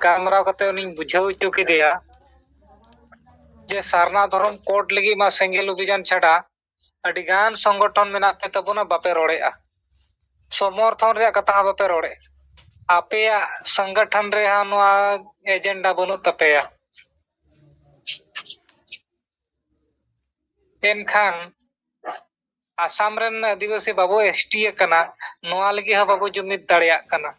galmaraw kate uning bujhaw hocho kedeya je sarna dhorom code lagi ma sengel obhijan chhada ᱟᱹᱰᱤᱜᱟᱱ ᱥᱚᱝᱜᱚᱴᱷᱚᱱ ᱢᱮᱱᱟᱜ ᱯᱮ ᱛᱟᱵᱚᱱᱟ ᱵᱟᱯᱮ ᱨᱚᱲᱮᱜᱼᱟ ᱥᱚᱢᱚᱨᱛᱷᱚᱱ ᱨᱮᱭᱟᱜ ᱠᱟᱛᱷᱟ ᱦᱚᱸ ᱵᱟᱯᱮ ᱨᱚᱲᱮᱜᱼᱟ ᱟᱯᱮᱭᱟᱜ ᱥᱚᱝᱜᱚᱴᱷᱚᱱ ᱨᱮ ᱱᱚᱣᱟ ᱮᱡᱮᱱᱰᱟ ᱵᱟᱹᱱᱩᱜ ᱛᱟᱯᱮᱭᱟ ᱮᱱᱠᱷᱟᱱ आसाम रेन आदिवासी बाबू एसटी कना नोआ लगी ह बाबू जुमिद दाड़ियाग कना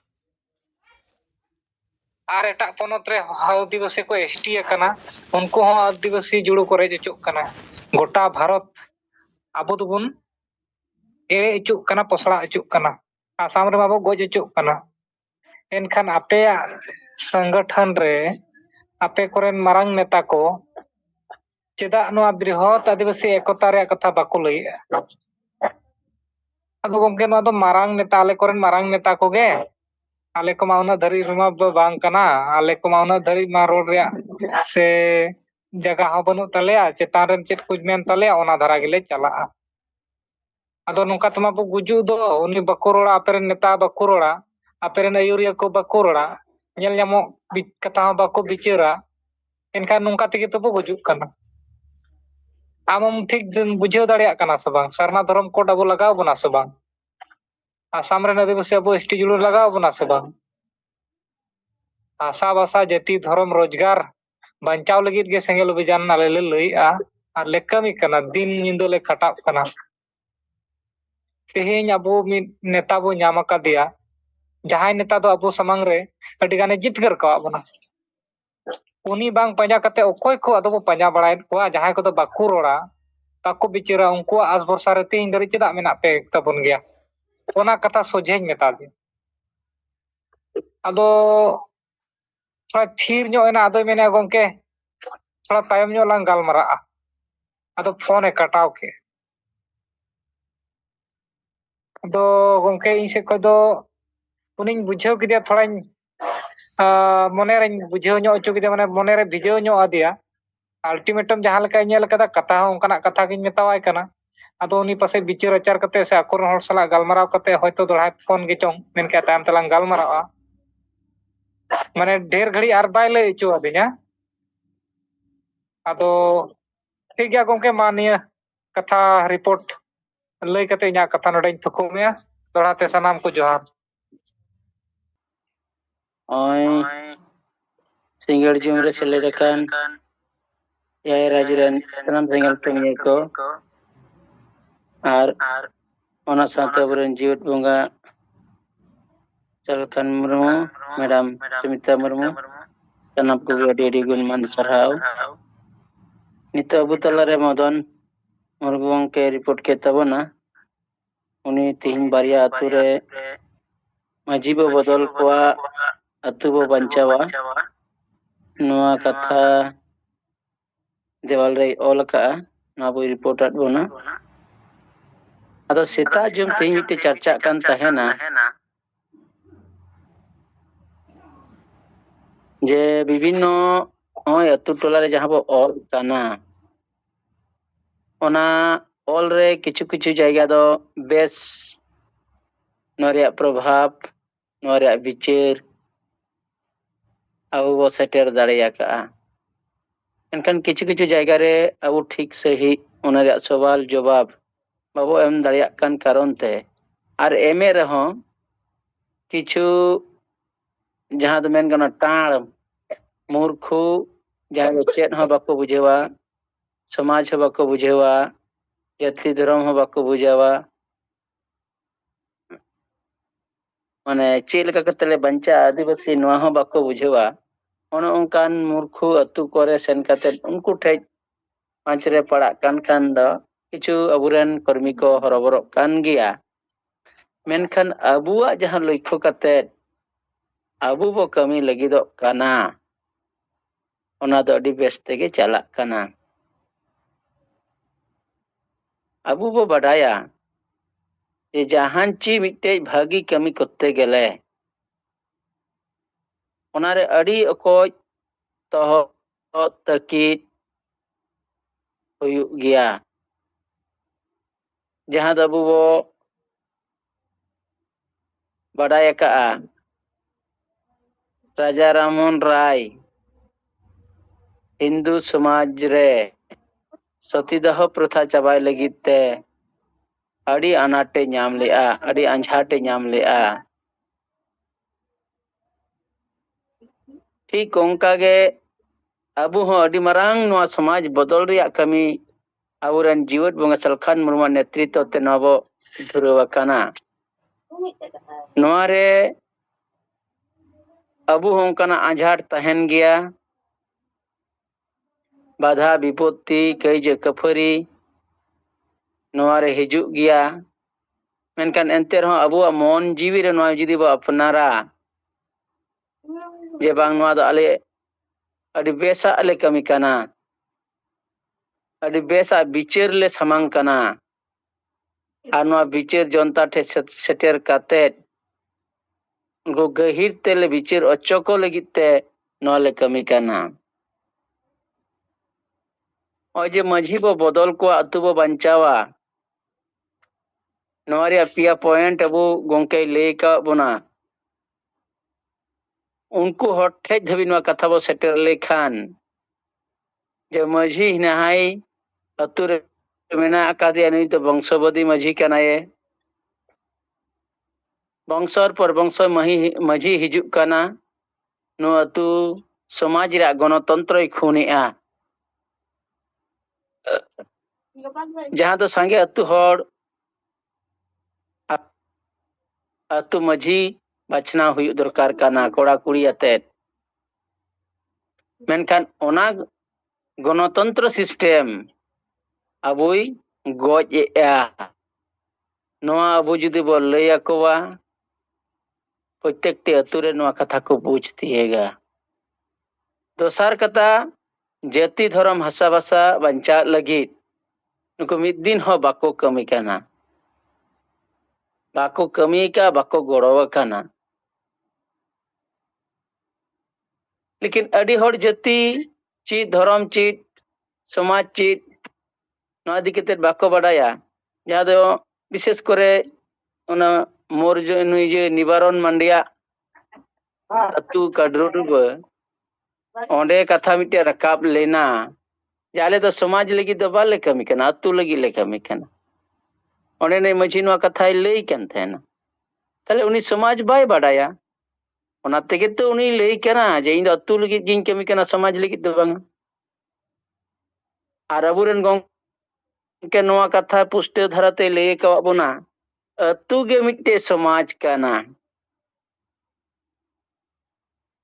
आर एटा पोनत रे आदिवासी को एसटी कना उनको हो आदिवासी जुड़ो करे जचुक कना गोटा भारत आबो दुबुन एड़े अचुक कना पसड़ा अचुक कना आसाम रे बाबू गोज अचुक कना एनखान आपेया संगठन रे आपे कोरेन मारंग नेता को चेदा नोआ बृहत आदिवासी एकता रे कथा बाको लइया अदो गंके नोआ दो मारंग नेता आले कोरेन मारंग नेता कोगे आले को मा उना धरी रुमा बांग कना आले को मा उना धरी मा रोड रे से जगह हो बनु तलेया चेतान रेन चेत कुछ मेन तलेया ओना धरा गेले चला अदो नोका तमा बो गुजु दो उनी बाको रोड़ा आपेरेन नेता बाको रोड़ा आपेरेन आयुरिया को बाको रोड़ा ñel ñamo kata बाको बिचेरा एनखान नोंका तेगे तो बो गुजुक कना आमम ठीक बुझाव दाड़ियाग कना से बांग सरना धर्म कोड अबो लगाव बना से बांग आसाम रेन आदिवासी अबो एसटी जुड़ो लगाव बना से बांग आशा बासा जाति धर्म रोजगार बांचाव लगित गे सेंगेल अभियान आले ले लइआ आर ले कमी कना दिन निंदो ले खटाव कना तेहेñ अबो मिद नेता बो ᱧᱟᱢ आकादिया जहां नेता दो अबो समंग रे अडी गाने जितगर कवा बना उनी बांग पंजा कते ओकोय को अदो बो पंजा बड़ायत को जहां को दो बाकु रोड़ा ताको बिचरा उनको आस भरसा रे तीन दरी चेदा मेना पे तबन गया ओना कथा सोझेñ मेता दे अदो थोड़ा थीर ᱧᱚᱜ एना अदो मेने गंके थोड़ा तायम ᱧᱚᱜ लांग गालमराआ अदो फोन ए कटाव के अदो गंके इन से को दो उनिñ बुझाव किदिया थोड़ाñ मने रे बुझाव ᱧᱚᱜ ᱚᱪᱚ किदिया माने मने रे भिजाव ᱧᱚᱜ आदिया अल्टीमेटम जहां लेका ñेल कदा कथा हो उनकाना कथा गिन मेतावाय कना अदो उनी पासे बिचार आचार कते से अकोर हर सला गालमराव कते होयतो दोड़ाय फोन गे चोंग मेनके तायम तलांग गालमरावा माने ढेर घड़ी आर बाय लय अचो आदिया अदो ठीक गया गंके मा निया कथा रिपोर्ट लय कते इना कथा नोडेñ थुकुमिया दोड़ाते सनाम को जोहार ओय सिंगड़ जुमरे सेलेदकान याय राजरन सनाम सिंगल पेंगे को आर ओना साथे बरन जीवत बंगा चलखान मुर्मू मैडम सुमिता मुर्मू सनाम को अडी गुणमान सरहाव नितो अबु तलारे मदन मुर्मू के रिपोर्ट के तबना उनी तीन बारिया अतु रे माजी बो बदल कोआ अतु बो बंचावा नोआ कथा देवाल रे ऑल का ना बो रिपोर्ट आट बोना अदो सेता जुम तेई मिटे चर्चा कान तहेना जे विभिन्न ओय अतु टोला रे जहां बो ऑल काना ओना ऑल रे किछु किछु जायगा दो बेस नोरिया प्रभाव नोरिया विचार अब वो सेटर दाड़िया का एनखान किछु किछु जायगा रे अब ठीक सही ओना सवाल जवाब बाबो एम दाड़िया कान कारण ते आर एमे रहो किछु जहां दो मेन गना टाण मूर्खु जहां चेत हो बाको बुझेवा समाज हो बाको बुझेवा जाति धर्म हो बाको बुझेवा माने चेल का कतले बंचा आदिवासी नोआ हो बाको बुझेवा ओनो उनकान मूर्खु अतु करे सेन कते उनको ठेज पांच रे पड़ा कान दो किछु अबुरेन कर्मी को हरबरो कान गिया मेनखान अबुआ जहां लक्ष्य कते अबु बो कमी लगी दो काना ओना दो अडी बेस तेगे चला काना अबु बो बडाया जे जहां ची मिटे भागी कमी करते गेले ओनारे अडी अकोज तो तकीद हुयुग गया जहां दबु बो बडाया का राजा राममोहन राय हिंदू समाज रे सतीदाह प्रथा चाबाय लगित ते अड़ी अनाटे नाम लेआ अड़ी अंझाटे नाम लेआ ठीक ओंका गे अबु हो अड़ी मरांग नवा समाज बदल रिया कमी आवरन जीवत बंगा सलखान मुर्मू नेतृत्व ते नवो धुरवकाना नवा रे अबु हो ओंकाना आझाट तहन गया बाधा विपत्ति कईज कफरी नवा रे हिजुग गया मेनकान एंते रहो अबुआ मन जीवी रे नवा जुदी बो अपनारा जे बांग नवा दो आले अड़ी बेसा आले कमी काना अड़ी बेसा बिचार ले समांग काना आर नवा बिचार जनता ठे सेटेर काते उनको गहिर तेले बिचार अचको लगित ते नवा ले कमी काना ओजे मझी बो बदल को अतु बो बंचावा नवा रे पिया पॉइंट अबु गोंके ले का बोना उनको हटे धबी नवा कथा बो सेटेर लेखान जे मझी नहाई अतु रे मेना आकादिया नुई तो वंशवदी मझी कनाए वंशर पर वंश मझी हिजुग काना नो अतु समाज रे गणतंत्र खूनेआ जहां तो संगे अतु हर अतु मझी बचना हुई दरकार काना कोड़ा कुड़ी अते मेनखान ओना गणतंत्र सिस्टम अबुई गज एआ नवा अबु जुदी बो लय अकोवा प्रत्येकटी अतु रे नवा कथा को बुझ तिएगा दोसार कथा जाति धर्म हसा भाषा बंचा लगित नुको मिद दिन हो बाको कमी काना बाको कमी का बाको गड़वा काना लेकिन अड़ी हर जाति चीज धर्म चीज समाज चीज नवा दिकेते बाको बडाया जहां दो विशेष करे ओना मोर जो नुई जे निवारण मंडिया अतु काडरोडुब ओंडे कथा मिटे रकाब लेना जाले तो समाज लगी दो बाले कमी कना अतु लगी ले कमी कना ओंडे ने मझी नवा कथा लई कन थेना ताले उनी समाज बाय बडाया ओना तेगे तो उनी लई कना जे इन अतु लगी जिन कमी कना समाज लगी दो बांग आर अबुरन गong के नवा कथा पुष्टे धराते ले का बोना अतु गे मिटे समाज काना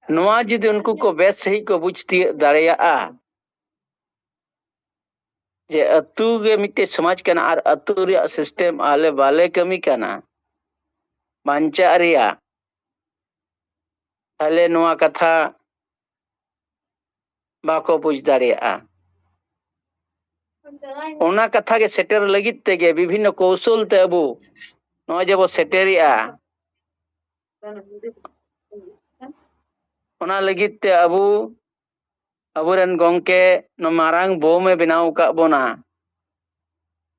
नवा जुदी उनको को बेस सही को बुझती दाड़िया जे अतु गे मिटे समाज काना आर अतु रे सिस्टम आले बाले कमी काना बांचा रिया ताले नवा कथा बाको बुझ दाड़िया ओना कथा के सेटर लगित तेगे विभिन्न कौशल ते अबु नवा जे बो सेटेरिया ओना लगित ते अबु अबुरन गोंके न मारांग बो में बनाव का बोना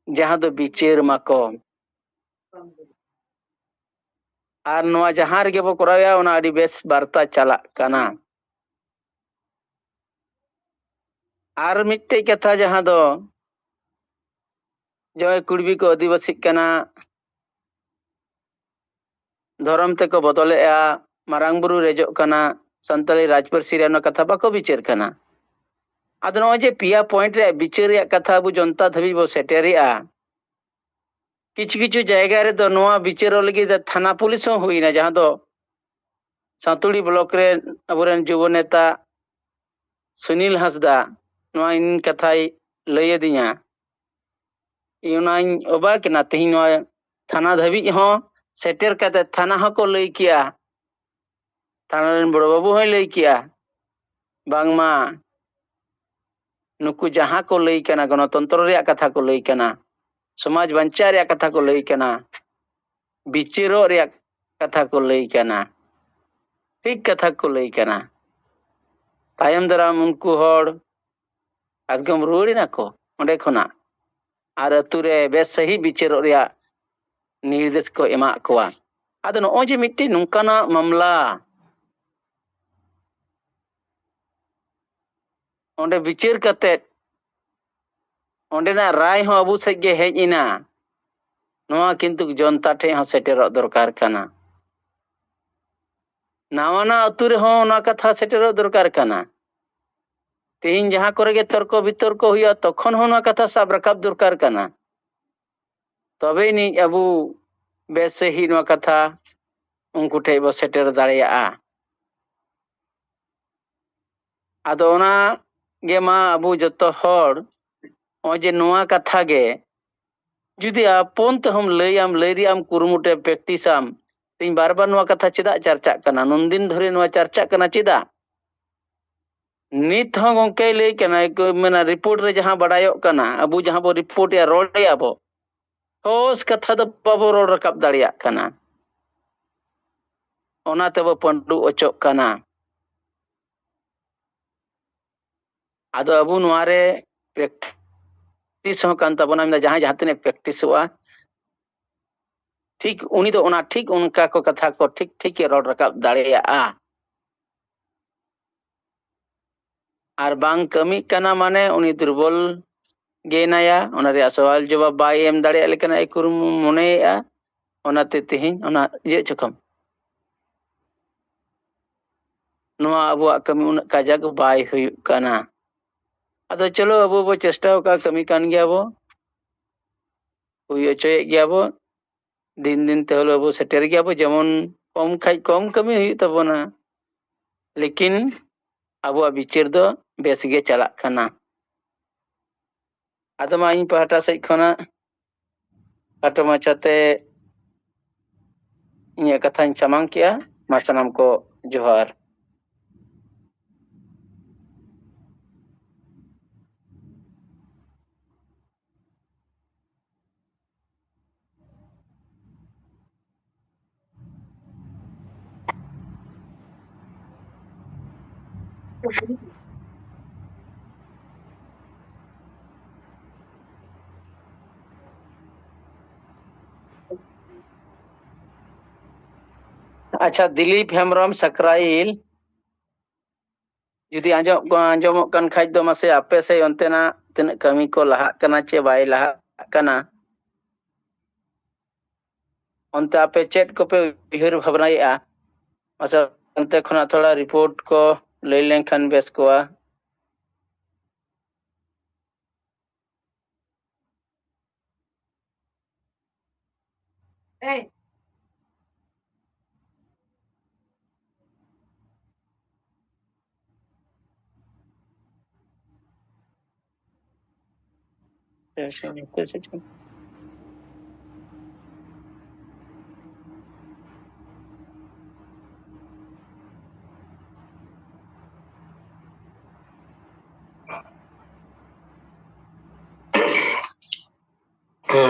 जहां दो बिचेर माको आर नवा जहां रे बो कराया ओना अडी बेस वार्ता चला काना आर मिट्टे कथा जहां दो जो कुड़बी को आदिवासी काना धर्म ते को बदलेआ मारांग बुरु रेजो काना संताली राजपर्सी रे कथा बाको बिचार काना आदो नो जे पिया पॉइंट रे बिचार रे कथा अबु जनता धबी बो सेटेरिया किछु किछु जायगा रे दो नवा बिचार लगी थाना पुलिस हो हुईना जहां दो सातुड़ी ब्लॉक रे अबुरन युवा नेता सुनील हंसदा नवा इन कथाई लय दिया यूनाइन ओबा के ना तेही नवा थाना धबी हो सेटर कते थाना हो को लय किया थाना रे बड़ बाबू हो लय किया बांगमा नुकु जहां को लय कना गणतंत्र रे कथा को लय कना समाज बंचा रे कथा को लय कना बिचारो रे कथा को लय कना ठीक कथा को लय कना तायम दराम उनको हर एकदम रुड़ी ना को ओंडे खना आर अतु रे बेस सही बिचारो रे निर्देश को एमा कोआ आदो नो जे मिट्टी नुकाना मामला ᱚᱸᱰᱮ ᱵᱤᱪᱟᱹᱨ ᱠᱟᱛᱮᱫ ᱚᱸᱰᱮᱱᱟᱜ ᱨᱟᱭ ᱦᱚᱸ ᱟᱵᱚ ᱥᱮᱫ ᱜᱮ ᱦᱮᱡ ᱮᱱᱟ, ᱱᱚᱣᱟ ᱠᱤᱱᱛᱩ ᱡᱚᱱᱛᱟ ᱴᱷᱮᱡ ᱦᱚᱸ ᱥᱮᱴᱮᱨᱚᱜ ᱫᱚᱨᱠᱟর ᱠᱟᱱᱟ। ᱱᱟᱣᱟᱱᱟᱜ ᱟᱹᱛᱩ ᱨᱮᱦᱚᱸ ᱚᱱᱟ ᱠᱟᱛᱷᱟ ᱥᱮᱴᱮᱨᱚᱜ ᱫᱚᱨᱠᱟর ᱠᱟᱱᱟ। ᱛᱮᱦᱮᱧ ᱡᱟᱦᱟᱸ ᱠᱚᱨᱮ ᱜᱮ ᱛᱚᱨᱠᱚ ᱵᱤᱛᱚᱨᱠᱚ ᱦᱩᱭᱩᱜᱼᱟ ᱛᱚᱠᱷᱚᱱ ᱦᱚᱸ ᱱᱚᱣᱟ ᱠᱟᱛᱷᱟ ᱥᱟᱵ ᱨᱟᱠᱟᱵ ᱫᱚᱨᱠᱟর ᱠᱟᱱᱟ। ᱛᱚᱵᱮ ᱟᱹᱱᱤᱡ ᱟᱵᱚ ᱵᱮᱥ ᱥᱟᱺᱦᱤᱡ ᱱᱚᱣᱟ ᱠᱟᱛᱷᱟ ᱩᱱᱠᱩ ᱴᱷᱮᱡ ᱵᱚ ᱥᱮᱴᱮᱨ ᱫᱟᱲᱮᱭᱟᱜᱼᱟ। ᱟᱫᱚ ᱚᱱᱟ ᱜᱮ ᱢᱟ ᱟᱵᱚ ᱡᱚᱛᱚ ᱦᱚᱲ ᱱᱚᱜᱼᱚᱭ ᱡᱮ ᱱᱚᱣᱟ ᱠᱟᱛᱷᱟ ᱜᱮ ᱡᱩᱫᱤ ᱟᱯᱚᱱ ᱛᱮᱦᱚᱢ ᱞᱟᱹᱭ ᱨᱮᱭᱟᱜ ᱮᱢ ᱠᱩᱨᱩᱢᱩᱴᱩᱭᱟ, ᱯᱨᱮᱠᱴᱤᱥᱟᱢ, ᱤᱧ ᱵᱟᱨ ᱵᱟᱨ ᱱᱚᱣᱟ ᱠᱟᱛᱷᱟ ᱪᱮᱫᱟᱜ ᱪᱟᱨᱪᱟᱜ ᱠᱟᱱᱟ, ᱱᱩᱱᱫᱤᱱ ᱫᱷᱚᱨᱮ ᱱᱚᱣᱟ ᱪᱟᱨᱪᱟᱜ ᱠᱟᱱᱟ ᱪᱮᱫᱟᱜ? ᱱᱤᱛ ᱦᱚᱸ ᱜᱚᱝᱠᱮ ᱞᱟᱹᱭ ᱠᱟᱱᱟ ᱢᱟᱱᱮ ᱨᱤᱯᱳর্ট ᱨᱮ ᱡᱟᱦᱟᱸ ᱵᱟᱰᱟᱭᱚᱜ ᱠᱟᱱᱟ, ᱟᱵᱚ ᱡᱟᱦᱟᱸ ᱵᱚ ᱨᱤᱯᱳর্ᱴᱮᱜᱼᱟ ᱨᱚᱲᱮᱜᱼᱟ ᱵᱚ, ᱴᱷᱳᱥ ᱠᱟᱛᱷᱟ ᱫᱚ ᱵᱟᱵᱚ ᱨᱚᱲ ᱨᱟᱠᱟᱵ ᱫᱟᱲᱮᱭᱟᱜ ᱠᱟᱱᱟ। ᱚᱱᱟ ᱛᱮᱵᱚ ᱯᱟᱺᱰᱩ ᱚᱪᱚᱜ ᱠᱟᱱᱟ। ᱟᱫᱚ ᱟᱵᱚ ᱱᱚᱣᱟᱨᱮ ᱯᱨᱮᱠᱴᱤᱥ ᱦᱚᱸ ᱠᱟᱱ ᱛᱟᱵᱚᱱᱟ, ᱡᱟᱦᱟᱸᱭ ᱡᱟᱦᱟᱸ ᱛᱤᱱᱟᱹᱜ ᱯᱨᱮᱠᱴᱤᱥᱚᱜᱼᱟ ᱴᱷᱤᱠ ᱩᱱᱤ ᱫᱚ ᱚᱱᱟ ᱴᱷᱤᱠ ᱚᱱᱠᱟ ᱠᱚ ᱠᱟᱛᱷᱟ ᱠᱚ ᱴᱷᱤᱠ ᱴᱷᱤᱠ ᱮ ᱨᱚᱲ ᱨᱟᱠᱟᱵ ᱫᱟᱲᱮᱭᱟᱜᱼᱟ। ᱟᱨ ᱵᱟᱝ ᱠᱟᱹᱢᱤᱜ ᱠᱟᱱᱟ ᱢᱟᱱᱮ ᱩᱱᱤ ᱫᱩᱨᱵᱚᱞ ᱜᱮᱱᱟᱭᱟ, ᱚᱱᱟ ᱨᱮᱭᱟᱜ ᱥᱚᱣᱟᱞ ᱡᱚᱵᱟᱵ ᱵᱟᱭ ᱮᱢ ᱫᱟᱲᱮᱭᱟᱜ ᱞᱮᱠᱟᱱᱟᱜ ᱮ ᱢᱚᱱᱮᱭᱮᱜᱼᱟ। ᱚᱱᱟᱛᱮ ᱛᱮᱦᱮᱧ ᱚᱱᱟ ᱤᱭᱟᱹ ᱪᱚᱠᱚᱢ ᱱᱚᱣᱟ ᱟᱵᱚᱣᱟᱜ ᱠᱟᱹᱢᱤ ᱩᱱᱟᱹᱜ ᱠᱟᱡᱟᱠ ᱵᱟᱭ ᱦᱩᱭᱩᱜ ᱠᱟᱱᱟ। ᱟᱫᱚ ᱪᱚᱞᱚ ᱟᱵᱚ ᱵᱚ ᱪᱮᱥᱴᱟ ᱟᱠᱟᱫ, ᱠᱟᱹᱢᱤ ᱠᱟᱱ ᱜᱮᱭᱟ ᱵᱚ, ᱦᱩᱭ ᱦᱚᱪᱚᱭᱮᱫ ᱜᱮᱭᱟ ᱵᱚ, ᱫᱤᱱ ᱫᱤᱱ ᱛᱮ ᱦᱚᱞᱮ ᱟᱵᱚ ᱥᱮᱴᱮᱨ ᱜᱮᱭᱟ ᱵᱚ, ᱡᱮᱢᱚᱱ ᱠᱚᱢ ᱠᱷᱟᱡ ᱠᱚᱢ ᱠᱟᱹᱢᱤ ᱦᱩᱭᱩᱜ ᱛᱟᱵᱚᱱᱟ, ᱞᱮᱠᱤᱱ ᱟᱵᱚᱣᱟᱜ ᱵᱤᱪᱟᱹᱨ ᱫᱚ ᱵᱮᱥ ᱜᱮ ᱪᱟᱞᱟᱜ ᱠᱟᱱᱟ। ᱟᱫᱚ ᱢᱟ ᱤᱧ ᱯᱟᱦᱴᱟ ᱥᱮᱫ ᱠᱷᱚᱱᱟᱜ ᱠᱷᱟᱴᱚ ᱢᱟᱪᱷᱟᱛᱮ ᱤᱧᱟᱹᱜ ᱠᱟᱛᱷᱟᱧ ᱥᱟᱢᱟᱝ ᱠᱮᱜᱼᱟ। ᱢᱟ ᱥᱟᱱᱟᱢ ᱠᱚ ᱡᱚᱦᱟᱨ। ᱟᱪᱪᱷᱟ, ᱫᱤᱞᱤᱯ ᱦᱮᱢᱵᱨᱚᱢ ᱥᱟᱠᱨᱟইᱞ, ᱡᱩᱫᱤ ᱟᱸᱡᱚᱢᱚᱜ ᱠᱟᱱ ᱠᱷᱟᱡ ᱫᱚ ᱢᱟᱥᱮ ᱟᱯᱮ ᱥᱮᱫ ᱚᱱᱛᱮᱱᱟᱜ ᱛᱤᱱᱟᱹᱜ ᱠᱟᱹᱢᱤ ᱠᱚ ᱞᱟᱦᱟᱜ ᱠᱟᱱᱟ ᱪᱮ ᱵᱟᱭ ᱞᱟᱦᱟᱜ ᱠᱟᱱᱟ? ᱚᱱᱛᱮ ᱟᱯᱮ ᱪᱮᱫ ᱠᱚᱯᱮ ᱩᱭᱦᱟᱹᱨ ᱵᱷᱟᱵᱽᱱᱟᱭᱮᱜᱼᱟ? ᱢᱟᱥᱮ ᱚᱱᱛᱮ ᱠᱷᱚᱱᱟᱜ ᱛᱷᱚᱲᱟ ᱨᱤᱯᱳর্ট ᱠᱚ ᱞᱟᱹᱭ ᱞᱮᱱᱠᱷᱟᱱ ᱵᱮᱥ ᱠᱚᱜᱼᱟ।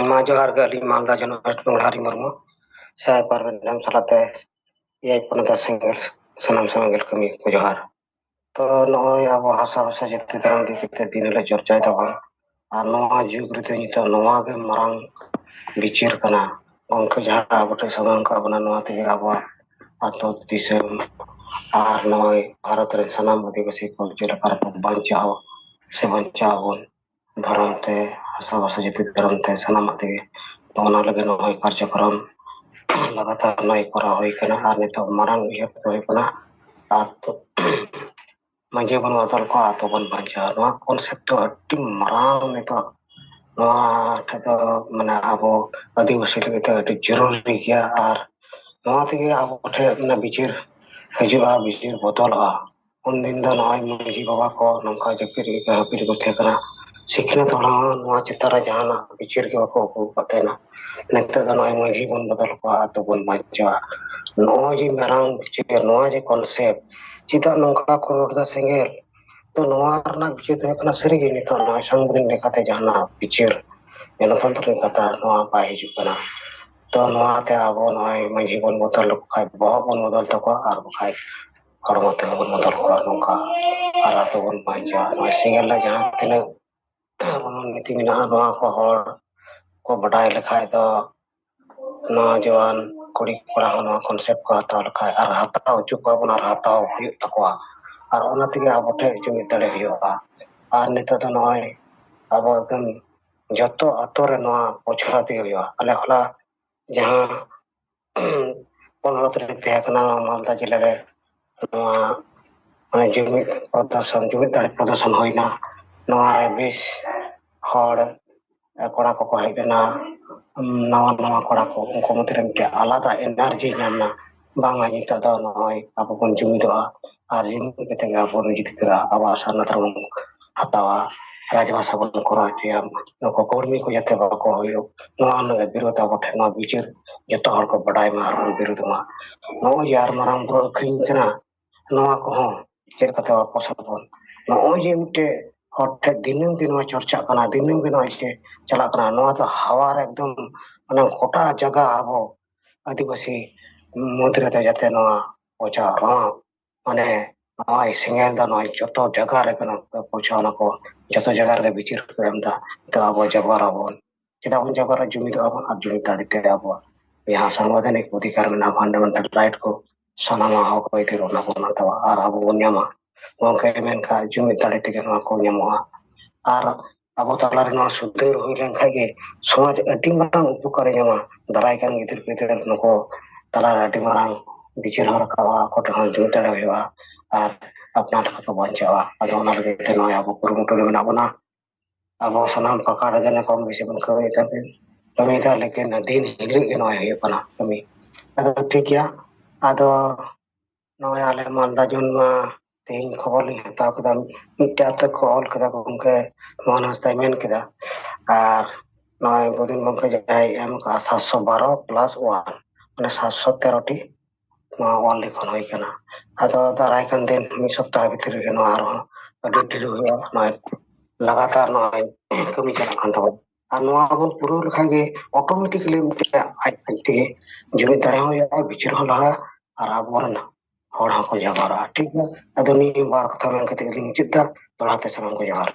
ᱢᱟ ᱡᱚᱦᱟᱨ ᱜᱮ, ᱟᱹᱞᱤᱧ ᱢᱟᱞᱫᱟ ᱡᱚᱱᱚ ᱳᱭᱮᱥᱴ ᱵᱮᱝᱜᱚᱞ ᱦᱟᱨᱤ ᱢᱩᱨᱢᱩ ᱥᱟᱭ ᱯᱟᱨᱵᱮᱱ ᱥᱟᱞᱟᱜᱛᱮ ᱮᱭᱟᱭ ᱯᱚᱱᱚᱛ ᱥᱮᱸᱜᱮᱞ ᱥᱟᱱᱟᱢ ᱥᱮᱸᱜᱮᱞ ᱠᱟᱹᱢᱤ ᱠᱚ ᱡᱚᱦᱟᱨ। ᱛᱚ ᱱᱚᱜᱼᱚᱭ ᱟᱵᱚ ᱦᱟᱥᱟ ᱵᱷᱟᱥᱟ ᱡᱟᱹᱛᱤ ᱫᱷᱚᱨᱚᱢ ᱤᱫᱤ ᱠᱟᱛᱮ ᱫᱤᱱ ᱦᱤᱞᱳᱜ ᱪᱚᱨᱪᱟᱭ ᱫᱟᱵᱚᱱ, ᱟᱨ ᱱᱚᱣᱟ ᱡᱩᱜᱽ ᱨᱮᱫᱚ ᱱᱤᱛᱚᱜ ᱱᱚᱣᱟ ᱜᱮ ᱢᱟᱨᱟᱝ ᱵᱤᱪᱟᱹᱨ ᱠᱟᱱᱟ। ᱜᱚᱝᱠᱮ ᱡᱟᱦᱟᱸ ᱟᱵᱚ ᱴᱷᱮᱱ ᱥᱟᱢᱟᱝ ᱠᱟᱜ ᱵᱚᱱᱟ, ᱱᱚᱣᱟ ᱛᱮᱜᱮ ᱟᱵᱚᱣᱟᱜ ᱟᱹᱛᱩ ᱫᱤᱥᱚᱢ ᱟᱨ ᱱᱚᱜᱼᱚᱭ ᱵᱷᱟᱨᱚᱛ ᱨᱮᱱ ᱥᱟᱱᱟᱢ ᱟᱹᱫᱤᱵᱟᱹᱥᱤ ᱠᱚ ᱪᱮᱫ ᱞᱮᱠᱟ ᱨᱮᱠᱚ ᱵᱟᱧᱪᱟᱣ ᱥᱮ ᱵᱟᱧᱪᱟᱣ ᱟᱵᱚᱱ ᱫᱷᱚᱨᱚᱢ ᱛᱮ, ᱦᱟᱥᱟ ᱵᱷᱟᱥᱟ ᱡᱟᱹᱛᱤ ᱫᱷᱚᱨᱚᱢ ᱛᱮ, ᱥᱟᱱᱟᱢᱟᱜ ᱛᱮᱜᱮ। ᱛᱚ ᱚᱱᱟ ᱞᱟᱹᱜᱤᱫ ᱱᱚᱜᱼᱚᱭ ᱠᱟᱨᱡᱚᱠᱨᱚᱢ ᱞᱟᱜᱟᱛᱟᱨ ᱱᱚᱜᱼᱚᱭ ᱠᱚᱨᱟᱣ ᱦᱩᱭ ᱠᱟᱱᱟ। ᱟᱨ ᱱᱤᱛᱚᱜ ᱢᱟᱨᱟᱝ ᱩᱭᱦᱟᱹᱨ ᱫᱚ ᱦᱩᱭᱩᱜ ᱠᱟᱱᱟ ᱟᱛᱳ ᱢᱟᱺᱡᱷᱤ ᱵᱚᱱ ᱵᱚᱫᱚᱞ ᱠᱚᱣᱟ, ᱟᱛᱳ ᱵᱚᱱ ᱵᱟᱧᱪᱟᱣᱟ। ᱱᱚᱣᱟ ᱠᱚᱱᱥᱮᱯᱴ ᱫᱚ ᱟᱹᱰᱤ ᱢᱟᱨᱟᱝ ᱱᱤᱛᱚᱜ ᱱᱚᱣᱟ ᱴᱷᱮᱡ ᱫᱚ ᱢᱟᱱᱮ ᱟᱵᱚ ᱟᱹᱫᱤᱵᱟᱹᱥᱤ ᱞᱟᱹᱜᱤᱫ ᱛᱮ ᱟᱹᱰᱤ ᱡᱚᱨᱩᱨᱤ ᱜᱮᱭᱟ। ᱟᱨ ᱱᱚᱣᱟ ᱛᱮᱜᱮ ᱟᱵᱚ ᱴᱷᱮᱱ ᱵᱤᱪᱟᱹᱨ ᱦᱤᱡᱩᱜᱼᱟ, ᱵᱤᱪᱟᱹᱨ ᱵᱚᱫᱚᱞᱚᱜᱼᱟ। ᱩᱱᱫᱤᱱ ᱫᱚ ᱱᱚᱜᱼᱚᱭ ᱢᱟᱺᱡᱷᱤ ᱵᱟᱵᱟ ᱠᱚ ᱱᱚᱝᱠᱟ ᱡᱟᱹᱯᱤᱫ ᱨᱮᱠᱚ ᱛᱟᱦᱮᱸ ᱠᱟᱱᱟ। ᱥᱤᱠᱷᱱᱟᱹᱛ ᱦᱚᱲ ᱦᱚᱸ ᱱᱚᱣᱟ ᱪᱮᱛᱟᱱ ᱨᱮ ᱡᱟᱦᱟᱱᱟᱜ ᱵᱤᱪᱟᱹᱨ ᱜᱮ ᱵᱟᱠᱚ ᱟᱹᱜᱩ ᱟᱠᱟᱫ ᱛᱟᱦᱮᱱᱟ। ᱱᱤᱛᱚᱜ ᱫᱚ ᱱᱚᱜᱼᱚᱭ ᱢᱟᱺᱡᱷᱤ ᱵᱚᱱ ᱵᱚᱫᱚᱞ ᱠᱚᱣᱟ, ᱟᱛᱳ ᱵᱚᱱ ᱵᱟᱧᱪᱟᱣᱟ। ᱱᱚᱜᱼᱚᱭ ᱡᱮ ᱢᱟᱨᱟᱝ ᱵᱤᱪᱟᱹᱨ, ᱱᱚᱣᱟ ᱡᱮ ᱠᱚᱱᱥᱮᱯᱴ, ᱪᱮᱫᱟᱜ ᱱᱚᱝᱠᱟ ᱠᱚ ᱨᱚᱲ ᱮᱫᱟ ᱥᱮᱸᱜᱮᱞ? ᱛᱚ ᱱᱚᱣᱟ ᱨᱮᱱᱟᱜ ᱵᱤᱪᱟᱹᱨ ᱫᱚ ᱦᱩᱭᱩᱜ ᱠᱟᱱᱟ, ᱥᱟᱹᱨᱤᱜᱮ ᱱᱤᱛᱚᱜ ᱱᱚᱣᱟ ᱥᱟᱝᱵᱤᱫᱷᱟᱱ ᱞᱮᱠᱟᱛᱮ ᱡᱟᱦᱟᱱᱟᱜ ᱵᱤᱪᱟᱹᱨ ᱜᱚᱱᱚᱛᱚᱱᱛᱨᱚ ᱠᱟᱛᱷᱟ ᱱᱚᱣᱟ ᱵᱟᱭ ᱦᱤᱡᱩᱜ ᱠᱟᱱᱟ। ᱛᱚ ᱱᱚᱣᱟᱛᱮ ᱟᱵᱚ ᱱᱚᱜᱼᱚᱭ ᱢᱟᱺᱡᱷᱤ ᱵᱚᱱ ᱵᱚᱫᱚᱞ ᱞᱮᱠᱚ ᱠᱷᱟᱱ ᱵᱚᱦᱚᱜ ᱵᱚᱱ ᱵᱚᱫᱚᱞ ᱛᱟᱠᱚᱣᱟ, ᱟᱨ ᱵᱟᱠᱷᱟᱡ ᱦᱚᱲᱢᱚ ᱛᱮᱦᱚᱸ ᱵᱚᱱ ᱵᱚᱫᱚᱞ ᱠᱚᱣᱟ ᱱᱚᱝᱠᱟ, ᱟᱨ ᱟᱛᱳ ᱵᱚᱱ ᱵᱟᱧᱪᱟᱣᱟ। ᱱᱚᱜᱼᱚᱭ ᱥᱮᱸᱜᱮᱞ ᱨᱮ ᱡᱟᱦᱟᱸ ᱛᱤᱱᱟᱹᱜ ᱱᱤᱛᱤ ᱢᱮᱱᱟᱜᱼᱟ, ᱱᱚᱣᱟ ᱠᱚ ᱦᱚᱲ ᱠᱚ ᱵᱟᱰᱟᱭ ᱞᱮᱠᱷᱟᱡ ᱫᱚ ᱱᱚᱣᱟ ᱡᱮᱢᱚᱱ ᱠᱩᱲᱤ ᱠᱚᱲᱟ ᱦᱚᱸ ᱱᱚᱣᱟ ᱠᱚᱱᱥᱮᱯᱴ ᱠᱚ ᱦᱟᱛᱟᱣ ᱞᱮᱠᱷᱟᱡ, ᱟᱨ ᱦᱟᱛᱟᱣ ᱦᱚᱪᱚ ᱠᱚᱣᱟ ᱵᱚᱱ, ᱟᱨ ᱦᱟᱛᱟᱣ ᱦᱩᱭᱩᱜ ᱛᱟᱠᱚᱣᱟ। ᱟᱨ ᱚᱱᱟ ᱛᱮᱜᱮ ᱟᱵᱚ ᱴᱷᱮᱡ ᱡᱩᱢᱤᱫ ᱫᱟᱲᱮ ᱦᱩᱭᱩᱜᱼᱟ। ᱟᱨ ᱱᱤᱛᱚᱜ ᱫᱚ ᱱᱚᱜᱼᱚᱭ ᱟᱵᱚ ᱮᱠᱫᱚᱢ ᱡᱚᱛᱚ ᱟᱛᱳ ᱨᱮ ᱱᱚᱣᱟ ᱯᱳᱪᱷᱟᱣ ᱤᱫᱤ ᱦᱩᱭᱩᱜᱼᱟ᱾ ᱟᱞᱮ ᱦᱚᱞᱟ ᱡᱟᱦᱟᱸ 15 ᱛᱟᱹᱨᱤᱠᱷ ᱛᱟᱦᱮᱸ ᱠᱟᱱᱟ ᱢᱟᱞᱫᱟ ᱡᱮᱞᱟ ᱨᱮ ᱱᱚᱣᱟ ᱡᱩᱢᱤᱫ ᱫᱟᱲᱮ ᱯᱨᱚᱫᱚᱨᱥᱚᱱ ᱦᱩᱭᱱᱟ᱾ ᱱᱚᱣᱟ ᱨᱮ 20 ᱦᱚᱲ ᱠᱚᱲᱟ ᱠᱚᱠᱚ ᱦᱮᱡ ᱞᱮᱱᱟ, ᱱᱟᱣᱟ ᱱᱟᱣᱟ ᱠᱚᱲᱟ ᱠᱚ, ᱩᱱᱠᱩ ᱢᱚᱫᱽᱫᱷᱮ ᱨᱮ ᱢᱤᱫᱴᱮᱱ ᱟᱞᱟᱫᱟ ᱮᱱᱟᱨᱡᱤ ᱧᱟᱢ ᱮᱱᱟ, ᱵᱟᱝᱟ ᱱᱤᱛᱚᱜ ᱫᱚ ᱱᱚᱜᱼᱚᱭ ᱟᱵᱚ ᱵᱚᱱ ᱡᱩᱢᱤᱫᱚᱜᱼᱟ ᱟᱨ ᱡᱩᱢᱤᱫ ᱠᱟᱛᱮ ᱜᱮ ᱟᱵᱚ ᱵᱚᱱ ᱡᱤᱛᱠᱟᱹᱨᱟ, ᱟᱵᱚᱣᱟᱜ ᱥᱟᱨᱱᱟ ᱫᱷᱚᱨᱚᱢ ᱵᱚᱱ ᱦᱟᱛᱟᱣᱟ, ᱨᱟᱡᱽᱵᱷᱟᱥᱟ ᱵᱚᱱ ᱠᱚᱨᱟᱣ ᱦᱚᱪᱚᱭᱟ, ᱱᱩᱠᱩ ᱠᱚᱨᱢᱤ ᱠᱚ ᱡᱟᱛᱮ ᱵᱟᱠᱚ ᱦᱩᱭᱩᱜ, ᱱᱚᱣᱟ ᱨᱮᱱᱟᱜ ᱵᱤᱨᱳᱫ ᱟᱵᱚ ᱴᱷᱮᱱ ᱱᱚᱣᱟ ᱵᱤᱪᱟᱹᱨ ᱡᱚᱛᱚ ᱦᱚᱲ ᱠᱚ ᱵᱟᱰᱟᱭ ᱢᱟ ᱟᱨ ᱵᱚᱱ ᱵᱤᱨᱳᱫ ᱢᱟ᱾ ᱱᱚᱜᱼᱚᱭ ᱡᱮ ᱟᱨ ᱢᱟᱨᱟᱝ ᱵᱩᱨᱩ ᱟᱹᱠᱷᱨᱤᱧ ᱠᱟᱱᱟ, ᱱᱚᱣᱟ ᱠᱚᱦᱚᱸ ᱪᱮᱫ ᱞᱮᱠᱟᱛᱮ ᱵᱟᱯᱚᱥ ᱟᱵᱚᱱ, ᱱᱚᱜᱼᱚᱭ ᱡᱮ ᱢᱤᱫᱴᱮᱡ ᱦᱚᱲ ᱴᱷᱮᱱ ᱫᱤᱱᱟᱹᱢ ᱫᱤᱱ ᱱᱚᱣᱟ ᱪᱚᱨᱪᱟᱜ ᱠᱟᱱᱟ, ᱫᱤᱱᱟᱹᱢ ᱜᱮ ᱱᱚᱜᱼᱚᱭ ᱡᱮ ᱪᱟᱞᱟᱜ ᱠᱟᱱᱟ, ᱱᱚᱣᱟ ᱫᱚ ᱦᱟᱣᱟ ᱨᱮ ᱮᱠᱫᱚᱢ ᱢᱟᱱᱮ ᱜᱚᱴᱟ ᱡᱟᱭᱜᱟ ᱟᱵᱚ ᱟᱹᱫᱤᱵᱟᱹᱥᱤ ᱢᱩᱫᱽ ᱨᱮᱫᱚ ᱡᱟᱛᱮ ᱱᱚᱣᱟ ᱯᱳᱪᱷᱟᱣ ᱨᱚᱸ ᱢᱟᱱᱮ ᱱᱚᱜᱼᱚᱭ ᱥᱮᱸᱜᱮᱞ ᱫᱚ ᱱᱚᱜᱼᱚᱭ ᱡᱚᱛᱚ ᱡᱟᱭᱜᱟ ᱨᱮᱜᱮ ᱯᱳᱪᱷᱟᱣ ᱱᱟᱠᱚ, ᱡᱚᱛᱚ ᱡᱟᱭᱜᱟ ᱨᱮᱜᱮ ᱵᱤᱪᱟᱹᱨ ᱠᱚ ᱮᱢ ᱮᱫᱟ, ᱛᱚ ᱟᱵᱚ ᱡᱟᱜᱣᱟᱨ ᱟᱵᱚᱱ, ᱪᱮᱫᱟᱜ ᱵᱚᱱ ᱡᱟᱜᱣᱟᱨᱟ, ᱡᱩᱢᱤᱫᱚᱜ ᱟᱵᱚᱱ ᱟᱨ ᱡᱩᱢᱤᱫ ᱫᱟᱲᱮᱛᱮ ᱟᱵᱚᱣᱟᱜ ᱡᱟᱦᱟᱸ ᱥᱟᱝᱵᱤᱫᱷᱟᱱᱤᱠ ᱚᱫᱷᱤᱠᱟᱨ ᱢᱮᱱᱟᱜᱼᱟ, ᱯᱷᱟᱱᱰᱟᱢᱮᱱᱴᱟᱞ ᱨᱟᱭᱤᱴ ᱠᱚ ᱥᱟᱱᱟᱢᱟᱜ ᱦᱚᱠ ᱟᱹᱭᱫᱟᱹᱨ ᱚᱱᱟ ᱵᱚᱱ ᱦᱟᱛᱟᱣᱟ ᱟᱨ ᱟᱵᱚ ᱵᱚᱱ ᱧᱟᱢᱟ᱾ ᱜᱚᱝᱠᱮ ᱢᱮᱱᱠᱷᱟᱱ ᱡᱩᱢᱤᱫ ᱫᱟᱲᱮ ᱛᱮᱜᱮ ᱱᱚᱣᱟ ᱠᱚ ᱧᱟᱢᱚᱜᱼᱟ᱾ ᱟᱨ ᱟᱵᱚ ᱛᱟᱞᱟᱨᱮ ᱱᱚᱣᱟ ᱥᱩᱫᱷᱟᱹᱨ ᱦᱩᱭ ᱞᱮᱱᱠᱷᱟᱡ ᱜᱮ ᱥᱚᱢᱟᱡᱽ ᱟᱹᱰᱤ ᱢᱟᱨᱟᱝ ᱩᱯᱚᱠᱟᱨᱮ ᱧᱟᱢᱟ᱾ ᱫᱟᱨᱟᱭ ᱠᱟᱱ ᱜᱤᱫᱟᱹᱨ ᱯᱤᱫᱟᱹᱨ ᱱᱩᱠᱩ ᱛᱟᱞᱟᱨᱮ ᱟᱹᱰᱤ ᱢᱟᱨᱟᱝ ᱵᱤᱪᱟᱹᱨ ᱦᱚᱸ ᱨᱟᱠᱟᱵᱼᱟ, ᱟᱠᱚ ᱴᱷᱮᱱ ᱦᱚᱸ ᱡᱩᱢᱤᱫ ᱫᱟᱲᱮ ᱦᱩᱭᱩᱜᱼᱟ ᱟᱨ ᱟᱯᱱᱟᱨ ᱠᱚ ᱵᱟᱧᱪᱟᱜᱼᱟ᱾ ᱟᱫᱚ ᱚᱱᱟ ᱞᱟᱹᱜᱤᱫ ᱛᱮ ᱱᱚᱜᱼᱚᱭ ᱟᱵᱚ ᱠᱩᱨᱩᱢᱩᱴᱩ ᱨᱮ ᱢᱮᱱᱟᱜ ᱵᱚᱱᱟ᱾ ᱟᱵᱚ ᱥᱟᱱᱟᱢ ᱯᱟᱠᱟ ᱨᱮᱜᱮ ᱠᱚᱢ ᱵᱮᱥᱤ ᱵᱚᱱ ᱠᱟᱹᱢᱤᱭᱮᱫᱟ, ᱞᱮᱠᱤᱱ ᱫᱤᱱ ᱦᱤᱞᱳᱜ ᱜᱮ ᱱᱚᱜᱼᱚᱭ ᱦᱩᱭᱩᱜ ᱠᱟᱱᱟ ᱠᱟᱹᱢᱤ᱾ ᱟᱫᱚ ᱴᱷᱤᱠ ᱜᱮᱭᱟ, ᱟᱫᱚ ᱱᱚᱜᱼᱚᱭ ᱟᱞᱮ ᱢᱟᱞᱫᱟ ᱡᱚᱱ ᱢᱟ ᱛᱮᱦᱮᱧ ᱠᱷᱚᱵᱚᱨ ᱞᱤᱧ ᱦᱟᱛᱟᱣ ᱠᱮᱫᱟ, ᱢᱤᱫᱴᱮᱡ ᱟᱛᱳ ᱠᱚ ᱚᱞ ᱠᱮᱫᱟ ᱜᱚᱝᱠᱮ ᱢᱳᱦᱚᱱ ᱦᱟᱸᱥᱫᱟᱭ ᱢᱮᱱ ᱠᱮᱫᱟ, ᱟᱨ ᱱᱚᱜᱼᱚᱭ ᱵᱩᱫᱤᱱ ᱜᱚᱝᱠᱮ ᱡᱟᱦᱟᱸᱭ ᱮᱢ ᱠᱟᱜᱼᱟ 712 + 1 ᱢᱟᱱᱮ 713ᱴᱤ ᱱᱚᱣᱟ ᱚᱞ ᱞᱮᱠᱷᱚᱱ ᱦᱩᱭ ᱠᱟᱱᱟ᱾ ᱟᱫᱚ ᱫᱟᱨᱟᱭ ᱠᱟᱱ ᱫᱤᱱ ᱢᱤᱫ ᱥᱚᱯᱛᱟᱦᱚ ᱵᱷᱤᱛᱨᱤ ᱨᱮᱜᱮ ᱱᱚᱣᱟ ᱟᱨᱦᱚᱸ ᱟᱹᱰᱤ ᱰᱷᱮᱨ ᱦᱩᱭᱩᱜᱼᱟ, ᱱᱚᱜᱼᱚᱭ ᱞᱟᱜᱟᱛᱟᱨ ᱱᱚᱜᱼᱚᱭ ᱠᱟᱹᱢᱤ ᱪᱟᱞᱟᱜ ᱠᱟᱱ ᱛᱟᱵᱚᱱᱟ᱾ ᱟᱨ ᱱᱚᱣᱟ ᱵᱚᱱ ᱯᱩᱨᱟᱹᱣ ᱞᱮᱠᱷᱟᱱ ᱜᱮ ᱚᱴᱳᱢᱮᱴᱤᱠᱞᱤ ᱟᱡ ᱛᱮᱜᱮ ᱡᱩᱢᱤᱫ ᱫᱟᱲᱮ ᱦᱚᱸ ᱦᱩᱭᱩᱜᱼᱟ, ᱵᱤᱪᱟᱹᱨ ᱦᱚᱸ ᱞᱟᱦᱟᱜᱼᱟ ᱟᱨ ᱟᱵᱚᱨᱮᱱ ᱦᱚᱲ ᱦᱚᱸᱠᱚ ᱡᱟᱜᱟᱨᱚᱜᱼᱟ᱾ ᱴᱷᱤᱠ ᱜᱮᱭᱟ, ᱟᱫᱚ ᱱᱤᱭᱟᱹ ᱵᱟᱨ ᱠᱟᱛᱷᱟ ᱢᱮᱱ ᱠᱟᱛᱮ ᱜᱮᱞᱤᱧ ᱢᱩᱪᱟᱹᱫ ᱮᱫᱟ᱾ ᱫᱚᱦᱲᱟ ᱛᱮ ᱥᱟᱱᱟᱢ ᱠᱚ ᱡᱚᱦᱟᱨ᱾